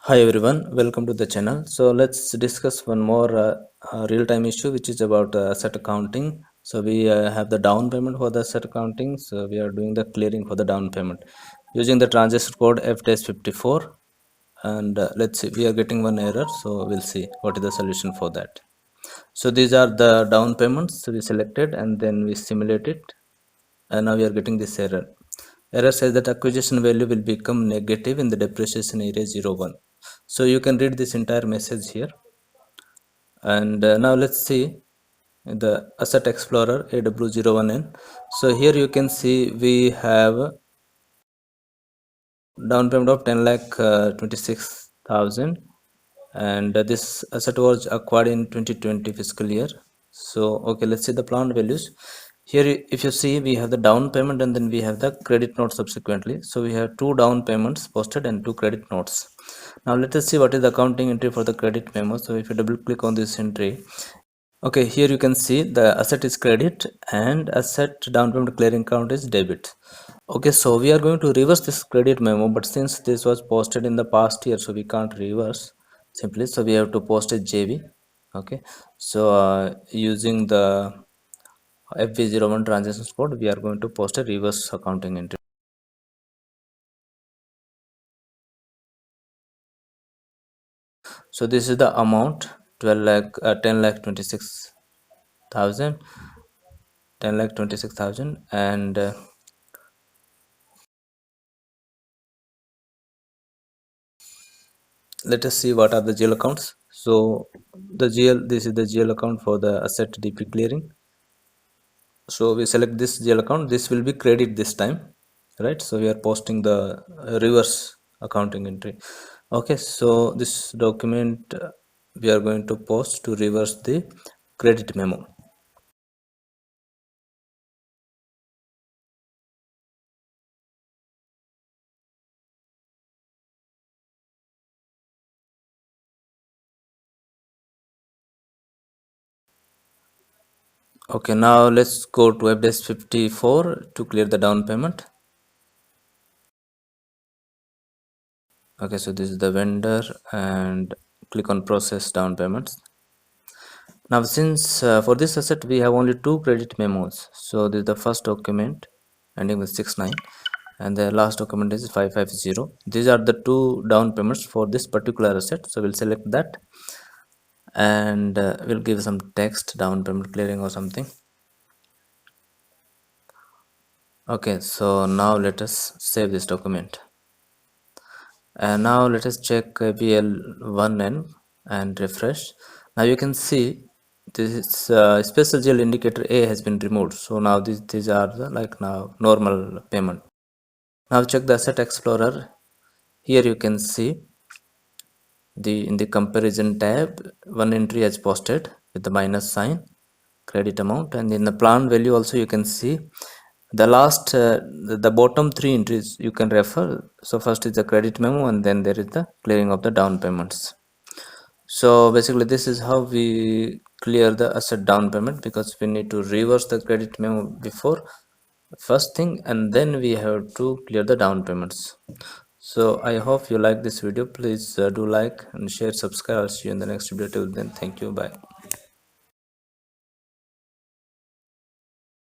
Hi everyone, welcome to the channel. So let's discuss one more real-time issue, which is about asset accounting. So we have the down payment for the asset accounting. So we are doing the clearing for the down payment using the transaction code FDS 54. And let's see, we are getting one error. So we'll see what is the solution for that. So these are the down payments. So we selected and then we simulate it. And now we are getting this error. Error says that acquisition value will become negative in the depreciation area 01. So you can read this entire message here. And now let's see the Asset Explorer AW01N. So here you can see we have down payment of 10 lakh 26,000, and this asset was acquired in 2020 fiscal year. So okay, let's see the plant values. Here if you see, we have the down payment and then we have the credit note subsequently. So we have two down payments posted and two credit notes. Now let us see what is the accounting entry for the credit memo. So if you double click on this entry, okay, here you can see the asset is credit and asset down payment clearing account is debit. Okay, so we are going to reverse this credit memo, but since this was posted in the past year, so we can't reverse simply. So we have to post a JV. Okay, so using the FV01 transaction code, we are going to post a reverse accounting entry. So this is the amount 12 lakh 10 lakh 26,000, 10 lakh 26,000, and let us see what are the GL accounts. So the GL, this is the GL account for the asset DP clearing. So we select this GL account, this will be credit this time, right? So we are posting the reverse accounting entry. Okay, so this document we are going to post to reverse the credit memo. Okay, now let's go to FDS 54 to clear the down payment. Okay, so this is the vendor and click on process down payments. Now since for this asset we have only two credit memos, so this is the first document ending with 69 and the last document is 550. These are the two down payments for this particular asset, so we'll select that and we'll give some text down payment clearing or something. Okay, so now let us save this document and now let us check BL1N and refresh. Now you can see this special GL indicator A has been removed. So now these are the now normal payment. Now check the Asset Explorer. Here you can see in the comparison tab one entry has posted with the minus sign credit amount, and in the plan value also you can see the last the bottom three entries you can refer. So first is the credit memo and then there is the clearing of the down payments. So basically this is how we clear the asset down payment, because we need to reverse the credit memo before first thing and then we have to clear the down payments. So I hope you like this video. Please do like and share, subscribe. I'll see you in the next video. Till then, thank you, bye.